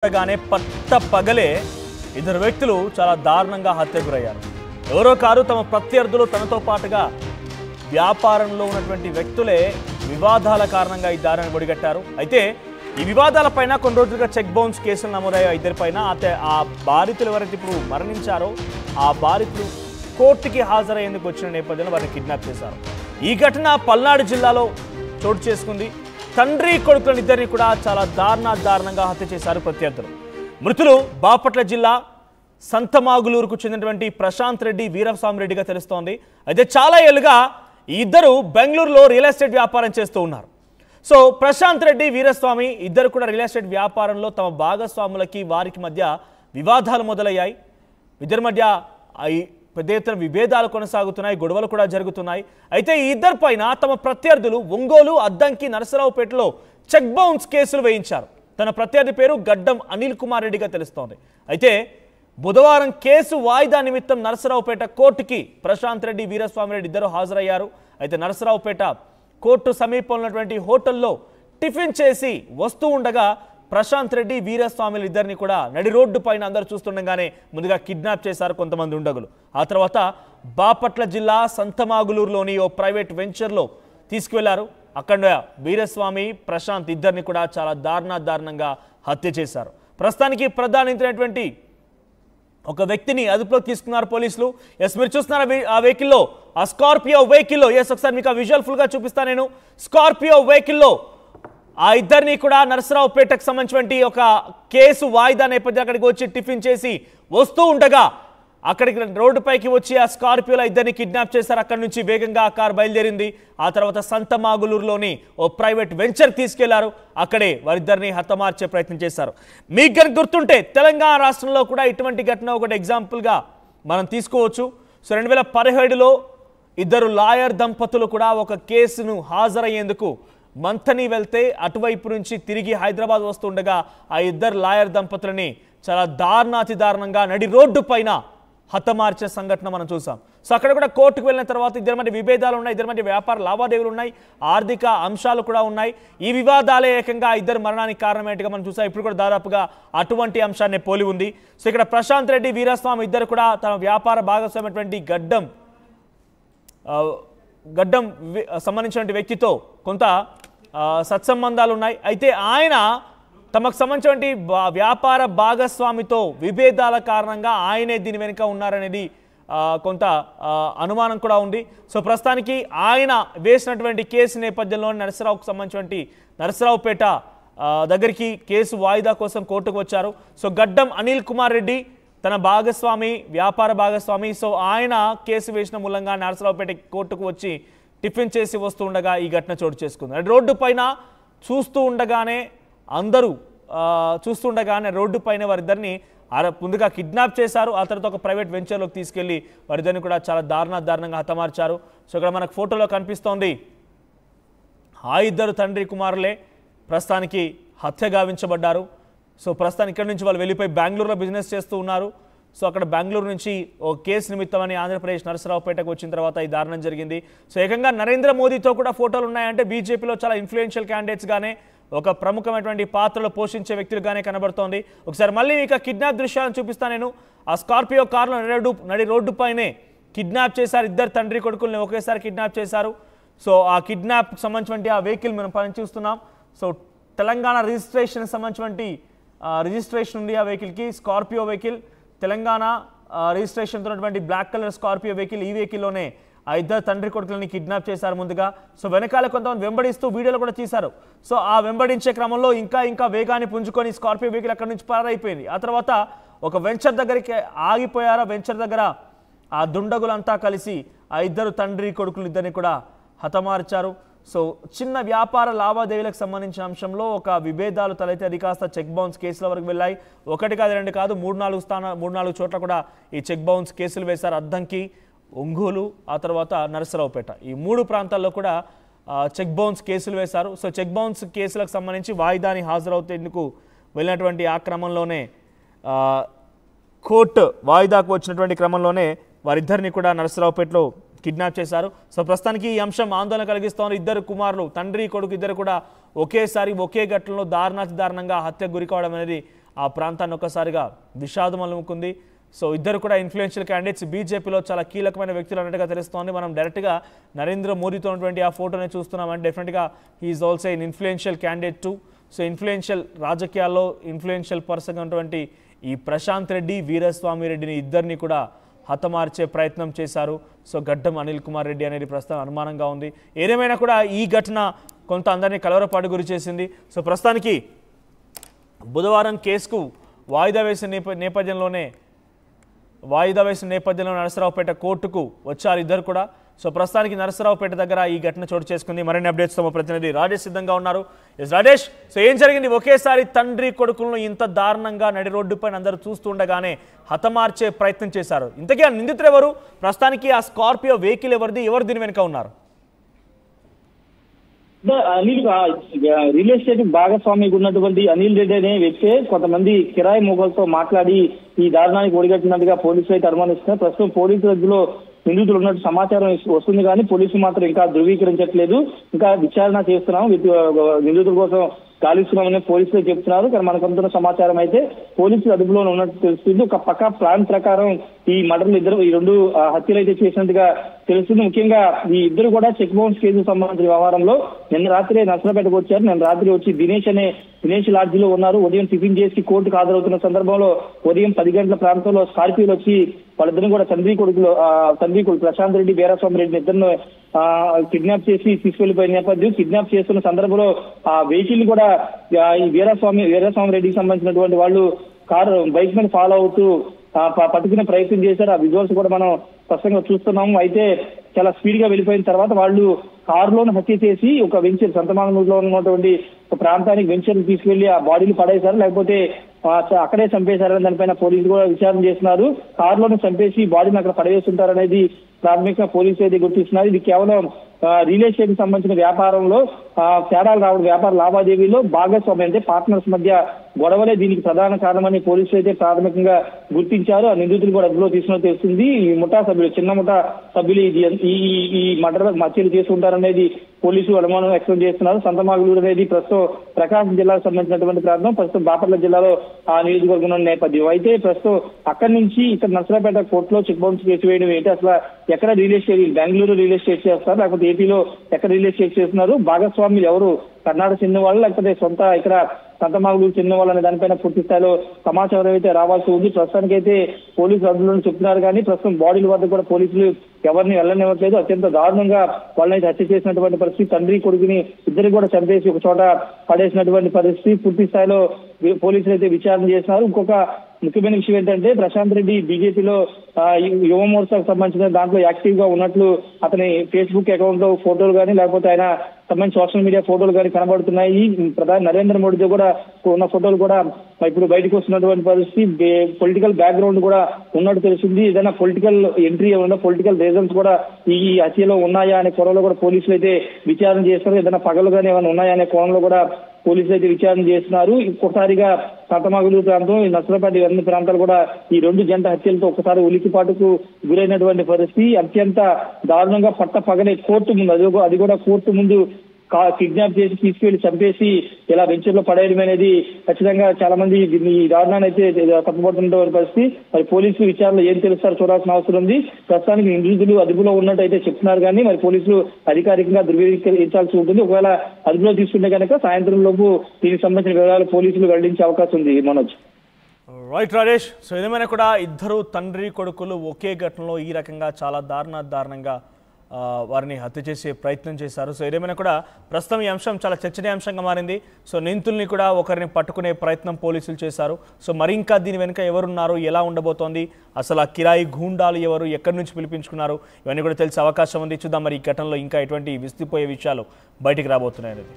గానే పట్ట పగలే ఇద్దరు వ్యక్తులు చాలా దారుణంగా హత్యకు గురయ్యారు. ఎవరో కారు తమ ప్రత్యర్థులు తనతో పాటుగా వ్యాపారంలో ఉన్నటువంటి వ్యక్తులే వివాదాల కారణంగా ఈ దారుణాన్ని ఒడిగట్టారు. అయితే ఈ వివాదాలపైన కొన్ని రోజులుగా చెక్ బౌన్స్ కేసులు నమోదయ్యాయి ఇద్దరిపైన. అయితే ఆ బాధితులు ఎవరైతే ఇప్పుడు మరణించారో ఆ బాధితులు కోర్టుకి హాజరయ్యేందుకు వచ్చిన నేపథ్యంలో వారిని కిడ్నాప్ చేశారు. ఈ ఘటన పల్నాడు జిల్లాలో చోటు చేసుకుంది. తండ్రి కొడుకులను ఇద్దరిని కూడా చాలా దారుణంగా హత్య చేశారు ప్రత్యర్థులు. మృతులు బాపట్ల జిల్లా సంతమాగులూరుకు చెందినటువంటి ప్రశాంత్ రెడ్డి వీరస్వామి రెడ్డిగా తెలుస్తోంది. అయితే చాలా ఏళ్ళుగా ఈ ఇద్దరు బెంగళూరులో రియల్ ఎస్టేట్ వ్యాపారం చేస్తూ ఉన్నారు. సో ప్రశాంత్ రెడ్డి వీరస్వామి ఇద్దరు కూడా రియల్ ఎస్టేట్ వ్యాపారంలో తమ భాగస్వాములకి వారికి మధ్య వివాదాలు మొదలయ్యాయి. ఇద్దరి మధ్య పెద్ద ఎత్తున విభేదాలు కొనసాగుతున్నాయి, గొడవలు కూడా జరుగుతున్నాయి. అయితే ఈ ఇద్దరి పైన తమ ప్రత్యర్థులు ఒంగోలు, అద్దంకి, నరసరావుపేటలో చెక్ బౌన్స్ కేసులు వేయించారు. తన ప్రత్యర్థి పేరు గడ్డం అనిల్ కుమార్ రెడ్డిగా తెలుస్తోంది. అయితే బుధవారం కేసు వాయిదా నిమిత్తం నరసరావుపేట కోర్టుకి ప్రశాంత్ రెడ్డి, వీరస్వామి రెడ్డి ఇద్దరు హాజరయ్యారు. అయితే నరసరావుపేట కోర్టు సమీపంలో ఉన్నటువంటి హోటల్లో టిఫిన్ చేసి వస్తూ ఉండగా ప్రశాంత్ రెడ్డి, వీరస్వామిలు ఇద్దరిని కూడా నడి రోడ్డు పైన అందరూ చూస్తుండగానే ముందుగా కిడ్నాప్ చేశారు కొంతమంది ఉండగులు. ఆ తర్వాత బాపట్ల జిల్లా సంతమాగులూరులోని ఓ ప్రైవేట్ వెంచర్లో తీసుకువెళ్లారు. అక్కడ వీరస్వామి, ప్రశాంత్ ఇద్దరిని కూడా చాలా దారుణంగా హత్య చేశారు. ప్రస్తుతానికి ప్రధానమైనటువంటి ఒక వ్యక్తిని అదుపులోకి తీసుకున్నారు పోలీసులు. ఎస్, మీరు చూస్తున్నారు ఆ వెహికల్లో, ఆ స్కార్పియో వెహికల్లో. ఎస్, ఒకసారి మీకు ఆ విజువల్ ఫుల్గా చూపిస్తాను నేను. స్కార్పియో వెహికల్లో ఆ ఇద్దరిని కూడా నరసరావుపేటకు సంబంధించినటువంటి ఒక కేసు వాయిదా నేపథ్యం అక్కడికి వచ్చి టిఫిన్ చేసి వస్తూ ఉండగా అక్కడికి రోడ్డుపైకి వచ్చి ఆ స్కార్పియోలో ఇద్దరిని కిడ్నాప్ చేశారు. అక్కడి నుంచి వేగంగా ఆ కారు బయలుదేరింది. ఆ తర్వాత సంతమాగులూరులోని ఓ ప్రైవేట్ వెంచర్ తీసుకెళ్లారు. అక్కడే వారిద్దరిని హతమార్చే ప్రయత్నం చేశారు. మీకు కనుక గుర్తుంటే తెలంగాణ రాష్ట్రంలో కూడా ఇటువంటి ఘటన ఒకటి ఎగ్జాంపుల్గా మనం తీసుకోవచ్చు. సో 2017లో ఇద్దరు లాయర్ దంపతులు కూడా ఒక కేసును హాజరయ్యేందుకు మంథని వెళ్తే అటువైపు నుంచి తిరిగి హైదరాబాద్ వస్తుండగా ఆ ఇద్దరు లాయర్ దంపతులని చాలా దారుణంగా నడి రోడ్డు పైన హతమార్చే సంఘటన మనం చూసాం. సో అక్కడ కూడా కోర్టుకు వెళ్ళిన తర్వాత ఇద్దరి మధ్య విభేదాలు ఉన్నాయి, ఇద్దరి మధ్య వ్యాపార లావాదేవీలు ఉన్నాయి, ఆర్థిక అంశాలు కూడా ఉన్నాయి. ఈ వివాదాలే ఏకంగా ఇద్దరు మరణానికి కారణమేట్టుగా మనం చూసాం. ఇప్పుడు కూడా దాదాపుగా అటువంటి అంశాన్ని పోలి ఉంది. సో ఇక్కడ ప్రశాంత్ రెడ్డి, వీరస్వామి ఇద్దరు కూడా తమ వ్యాపార భాగస్వామైనటువంటి గడ్డం సంబంధించిన వ్యక్తితో కొంత సత్సంబంధాలు ఉన్నాయి. అయితే ఆయన తమకు సంబంధించినటువంటి వ్యాపార భాగస్వామితో విభేదాల కారణంగా ఆయనే దీని వెనుక ఉన్నారనేది కొంత అనుమానం కూడా ఉంది. సో ప్రస్తుతానికి ఆయన వేసినటువంటి కేసు నేపథ్యంలో నరసరావుకు సంబంధించినటువంటి నరసరావుపేట దగ్గరికి కేసు వాయిదా కోసం కోర్టుకు వచ్చారు. సో గడ్డం అనిల్ కుమార్ రెడ్డి తన భాగస్వామి, వ్యాపార భాగస్వామి. సో ఆయన కేసు వేసిన మూలంగా నరసరావుపేట కోర్టుకు వచ్చి టిఫిన్ చేసి వస్తూ ఉండగా ఈ ఘటన చోటు చేసుకుంది. రోడ్డు పైన అందరూ చూస్తుండగానే రోడ్డు పైన వారిద్దరిని ముందుగా కిడ్నాప్ చేశారు. ఆ తర్వాత ఒక ప్రైవేట్ వెంచర్లోకి తీసుకెళ్లి వారిద్దరిని కూడా చాలా దారుణంగా హతమార్చారు. సో ఇక్కడ మనకు ఫోటోలో కనిపిస్తోంది ఆ ఇద్దరు తండ్రి కుమారులే ప్రస్తుతానికి హత్య గావించబడ్డారు. సో ప్రస్తుతానికి ఇక్కడ నుంచి వాళ్ళు వెళ్ళిపోయి బెంగళూరులో బిజినెస్ చేస్తూ ఉన్నారు. సో అక్కడ బెంగళూరు నుంచి ఓ కేసు నిమిత్తమని ఆంధ్రప్రదేశ్ నరసరావుపేటకు వచ్చిన తర్వాత ఈ దారుణం జరిగింది. సో ఏకంగా నరేంద్ర మోదీతో కూడా ఫోటోలు ఉన్నాయంటే బీజేపీలో చాలా ఇన్ఫ్లుయెన్షియల్ క్యాండిడేట్స్గానే, ఒక ప్రముఖమైనటువంటి పాత్రలో పోషించే వ్యక్తులుగానే కనబడుతోంది. ఒకసారి మళ్ళీ ఇక కిడ్నాప్ దృశ్యాలను చూపిస్తాను నేను. ఆ స్కార్పియో కారులో నడి రోడ్డు పైనే కిడ్నాప్ చేశారు. ఇద్దరు తండ్రి కొడుకుల్ని ఒకేసారి కిడ్నాప్ చేశారు. సో ఆ కిడ్నాప్ సంబంధించినటువంటి ఆ వెహికల్ మనం పని చూస్తున్నాం. సో తెలంగాణ రిజిస్ట్రేషన్ సంబంధించినటువంటి రిజిస్ట్రేషన్ ఉంది ఆ వెహికల్కి. స్కార్పియో వెహికల్ తెలంగాణ రిజిస్ట్రేషన్తో ఉన్నటువంటి బ్లాక్ కలర్ స్కార్పియో వెహికల్. ఈ వెహికల్లోనే ఆ ఇద్దరు తండ్రి కొడుకులని కిడ్నాప్ చేశారు ముందుగా. సో వెనకాల కొంతమంది వెంబడిస్తూ వీడియోలు కూడా తీశారు. సో ఆ వెంబడించే క్రమంలో ఇంకా వేగాన్ని పుంజుకొని స్కార్పియో వెహికల్ అక్కడి నుంచి పారైపోయింది. ఆ తర్వాత ఒక వెంచర్ దగ్గరికి ఆగిపోయారు. వెంచర్ దగ్గర ఆ దుండగులంతా కలిసి ఆ ఇద్దరు తండ్రి కొడుకులు ఇద్దరిని కూడా హతమార్చారు. సో చిన్న వ్యాపార లావాదేవీలకు సంబంధించిన అంశంలో ఒక విభేదాలు తలెత్తి అది కాస్త చెక్ బౌన్స్ కేసుల వరకు వెళ్ళాయి. ఒకటి కాదు, రెండు కాదు, 3-4 చోట్ల కూడా ఈ చెక్ బౌన్స్ కేసులు వేశారు. అద్దంకి, ఒంగోలు, ఆ తర్వాత నరసరావుపేట, ఈ 3 ప్రాంతాల్లో కూడా చెక్ బౌన్స్ కేసులు వేశారు. సో చెక్ బౌన్స్ కేసులకు సంబంధించి వాయిదాని హాజరవుతేందుకు వెళ్ళినటువంటి ఆ క్రమంలోనే కోర్టు వాయిదాకు వచ్చినటువంటి క్రమంలోనే వారిద్దరిని కూడా నరసరావుపేటలో కిడ్నాప్ చేశారు. సో ప్రస్తుతానికి ఈ అంశం ఆందోళన కలిగిస్తోంది. ఇద్దరు కుమారులు తండ్రి కొడుకు ఇద్దరు కూడా ఒకేసారి ఒకే ఘటనలో దారుణంగా హత్యకు గురి కావడం అనేది ఆ ప్రాంతాన్ని ఒక్కసారిగా విషాదం అలుముకుంది. సో ఇద్దరు కూడా ఇన్ఫ్లుయెన్షియల్ క్యాండిడేట్స్, బీజేపీలో చాలా కీలకమైన వ్యక్తులు అన్నట్టుగా తెలుస్తోంది. మనం డైరెక్ట్గా నరేంద్ర మోదీతో ఉన్నటువంటి ఆ ఫోటోని చూస్తున్నామంటే డెఫినెట్గా he is also in influential candidate too. So influential రాజకీయాల్లో ఇన్ఫ్లుయెన్షియల్ పర్సన్ ఉన్నటువంటి ఈ ప్రశాంత్ రెడ్డి, వీరస్వామి రెడ్డిని ఇద్దరిని కూడా హతమార్చే ప్రయత్నం చేశారు. సో గడ్డం అనిల్ కుమార్ రెడ్డి అనేది ప్రస్తుతం అనుమానంగా ఉంది. ఏదేమైనా కూడా ఈ ఘటన కొంత అందరినీ కలవరపాటు గురి చేసింది. సో ప్రస్తుతానికి బుధవారం కేసుకు వాయిదా వేసిన నేపథ్యంలో నరసరావుపేట కోర్టుకు వచ్చారు ఇద్దరు కూడా. సో ప్రస్తుతానికి నరసరావుపేట దగ్గర ఈ ఘటన చోటు చేసుకుంది. మరిన్ని అప్డేట్స్ తో మా ప్రతినిధి రాజేష్ సిద్ధంగా ఉన్నారు. ఎస్ రాజేష్, సో ఏం జరిగింది? ఒకేసారి తండ్రి కొడుకులను ఇంత దారుణంగా నడి రోడ్డుపైన అందరూ చూస్తుండగానే హతమార్చే ప్రయత్నం చేశారు. ఇంతకీ ఆ నిందితులు ఎవరు? ప్రస్తుతానికి ఆ స్కార్పియో వెహికల్ ఎవరిది? ఎవరు దీని వెనుక ఉన్నారు? అనిల్ రియల్ ఎస్టేట్ భాగస్వామిగా ఉన్నటువంటి అనిల్ రెడ్డి అనే వ్యక్తే కొంతమంది కిరాయి మొగలతో మాట్లాడి ఈ దారుణానికి ఒడిగట్టినట్టుగా పోలీసులు అయితే అనుమానిస్తున్నారు. ప్రస్తుతం పోలీసుల దగ్గరలో నిందితులు ఉన్నట్టు సమాచారం వస్తుంది కానీ పోలీసులు మాత్రం ఇంకా ధృవీకరించట్లేదు. ఇంకా విచారణ చేస్తున్నాం, నిందితుల కోసం గాలిస్తున్నామని పోలీసులు చెప్తున్నారు. కానీ మనకు అందుతున్న సమాచారం అయితే పోలీసులు అదుపులో ఉన్నట్టు తెలుస్తుంది. ఒక పక్క ప్లాన్ ప్రకారం ఈ మర్డర్లు ఈ రెండు హత్యలు అయితే చేసినట్టుగా తెలుస్తుంది. ముఖ్యంగా ఈ ఇద్దరు కూడా చెక్ బౌన్స్ కేసుకు సంబంధించిన వ్యవహారంలో నిన్న రాత్రి నర్సరావుపేటకు వచ్చారు. నిన్న రాత్రి వచ్చి దినేష్ లాడ్జిలో ఉన్నారు. ఉదయం టిఫిన్ చేసి కోర్టుకు హాజరవుతున్న సందర్భంలో ఉదయం 10 గంటల ప్రాంతంలో స్కార్పియోలు వచ్చి వాళ్ళిద్దరిని కూడా తండ్రి కొడుకు ప్రశాంత్ రెడ్డి, వీరస్వామి రెడ్డిని ఇద్దరిని కిడ్నాప్ చేసి తీసుకెళ్లిపోయిన నేపథ్యం. కిడ్నాప్ చేస్తున్న సందర్భంలో ఆ వెహికల్ కూడా ఈ వీరస్వామి రెడ్డికి సంబంధించినటువంటి వాళ్ళు బైక్ మీద ఫాలో అవుతూ పట్టుకునే ప్రయత్నం చేశారు. ఆ విజువల్స్ కూడా మనం స్పష్టంగా చూస్తున్నాము. అయితే చాలా స్పీడ్ గా వెళ్ళిపోయిన తర్వాత వాళ్ళు కారులోనే హత్య చేసి ఒక వెంచర్ సంతమాగనూరులో ఉన్నటువంటి ఒక ప్రాంతానికి వెంచర్ తీసుకెళ్లి ఆ బాడీని పడేశారు, లేకపోతే అక్కడే చంపేశారని దానిపైన పోలీసులు కూడా విచారణ చేస్తున్నారు. కారులోనే చంపేసి బాడీని అక్కడ పడవేస్తుంటారనేది ప్రాథమికంగా పోలీసులు అయితే గుర్తిస్తున్నారు. ఇది కేవలం రియల్ ఎస్టేట్ కి సంబంధించిన వ్యాపారంలో తేడాలు రావడం, వ్యాపార లావాదేవీలో భాగస్వామ్యం అంటే పార్ట్నర్స్ మధ్య గొడవలే దీనికి ప్రధాన కారణమని పోలీసులు అయితే ప్రాథమికంగా గుర్తించారు. ఆ నిందితులు కూడా అదుపులో తీసుకున్నట్టు తెలుస్తుంది. ఈ ముఠా సభ్యులు, చిన్న ముఠా సభ్యులు ఈ మర్డర్ హత్యలు చేస్తుంటారనేది పోలీసులు అనుమానం వ్యక్తం చేస్తున్నారు. సంతమాగులూరు అనేది ప్రస్తుతం ప్రకాశం జిల్లాకు సంబంధించినటువంటి ప్రాంతం, ప్రస్తుతం బాపట్ల జిల్లాలో ఆ నియోజకవర్గం ఉన్న నేపథ్యం. అయితే ప్రస్తుతం అక్కడి నుంచి ఇక్కడ నర్సరావుపేట కోర్టులో చెక్ బౌన్స్ కేసు వేయడం ఏంటి, అసలు ఎక్కడ real estate, Bengaluru real estate చేస్తారు లేకపోతే ఏపీలో ఎక్కడ రియల్ ఎస్టేట్ చేస్తున్నారు, భాగస్వాములు ఎవరు, కర్ణాటక చెందిన వాళ్ళు లేకపోతే సొంత ఇక్కడ సంతమాగులూరు చెందిన వాళ్ళు అనే దానిపైన పూర్తి స్థాయిలో సమాచారం అయితే రావాల్సి ఉంది. ప్రస్తుతానికి అయితే పోలీసులు అదుపులో చెప్తున్నారు కానీ ప్రస్తుతం బాడీల వద్ద కూడా పోలీసులు ఎవరిని వెళ్ళనివ్వట్లేదు. అత్యంత దారుణంగా వాళ్ళని హత్య చేసినటువంటి పరిస్థితి, తండ్రి కొడుకుని ఇద్దరు కూడా చంపేసి ఒక చోట పడేసినటువంటి పరిస్థితి. పూర్తి స్థాయిలో పోలీసులు అయితే విచారణ చేస్తున్నారు. ఇంకొక ముఖ్యమైన విషయం ఏంటంటే ప్రశాంత్ రెడ్డి బీజేపీలో యువ మోర్చాకు సంబంధించిన దాంట్లో యాక్టివ్ గా ఉన్నట్లు అతని ఫేస్బుక్ అకౌంట్ లో ఫోటోలు కానీ లేకపోతే ఆయన సంబంధించిన సోషల్ మీడియా ఫోటోలు కానీ కనబడుతున్నాయి. ప్రధాని నరేంద్ర మోడీతో కూడా ఉన్న ఫోటోలు కూడా ఇప్పుడు బయటకు వస్తున్నటువంటి పరిస్థితి. పొలిటికల్ బ్యాక్గ్రౌండ్ కూడా ఉన్నట్టు తెలిసింది. ఏదైనా పొలిటికల్ ఎంట్రీ ఏమన్నా, పొలిటికల్ రీజన్స్ కూడా ఈ హత్యలో ఉన్నాయా అనే కోణంలో కూడా పోలీసులు అయితే విచారణ చేస్తారు. ఏదైనా పగలు కానీ ఏమైనా ఉన్నాయా అనే కోణంలో కూడా పోలీసులు అయితే విచారణ చేస్తున్నారు. ఒక్కసారిగా సంతమాగులూరు ప్రాంతం, నర్సరావుపేట అన్ని ప్రాంతాలు కూడా ఈ రెండు జంట హత్యలతో ఒకసారి ఉలికిపాటుకు గురైనటువంటి పరిస్థితి. అత్యంత దారుణంగా పగలే కోర్టు ముందు, అది కూడా కోర్టు ముందు కిడ్నాప్ చేసి తీసుకెళ్లి చంపేసి ఇలా వెంచర్లో పడేయడం అనేది ఖచ్చితంగా చాలా మంది ఈ దారుణాన్ని అయితే తప్పుపడుతున్న పరిస్థితి. మరి పోలీసులు విచారణలో ఏం తెలుస్తారో చూడాల్సిన అవసరం ఉంది. ప్రస్తుతానికి నిందితులు అదుపులో ఉన్నట్టు అయితే చెప్తున్నారు కానీ మరి పోలీసులు అధికారికంగా ధృవీకరించాల్సి ఉంటుంది. ఒకవేళ అదుపులో తీసుకుంటే కనుక సాయంత్రం లోపు దీనికి సంబంధించిన వివరాలు పోలీసులు వెల్లడించే అవకాశం ఉంది. మనోజ్. రైట్ రాజేష్, సో ఏదేమైనా కూడా ఇద్దరు తండ్రి కొడుకులు ఒకే ఘటనలో ఈ రకంగా చాలా దారుణంగా వారిని హత్య చేసే ప్రయత్నం చేశారు. సో ఏదేమైనా కూడా ప్రస్తుతం ఈ అంశం చాలా చర్చనీయాంశంగా మారింది. సో నిందితుల్ని కూడా ఒకరిని పట్టుకునే ప్రయత్నం పోలీసులు చేశారు. సో మరి ఇంకా దీని వెనుక ఎవరున్నారు, ఎలా ఉండబోతోంది, అసలు ఆ కిరాయి గూండాలు ఎవరు, ఎక్కడి నుంచి పిలిపించుకున్నారు, ఇవన్నీ కూడా తెలిసే అవకాశం ఉంది. చూద్దాం మరి ఈ ఘటనలో ఇంకా ఎటువంటి విస్తుపోయే విషయాలు బయటికి రాబోతున్నాయి అనేది.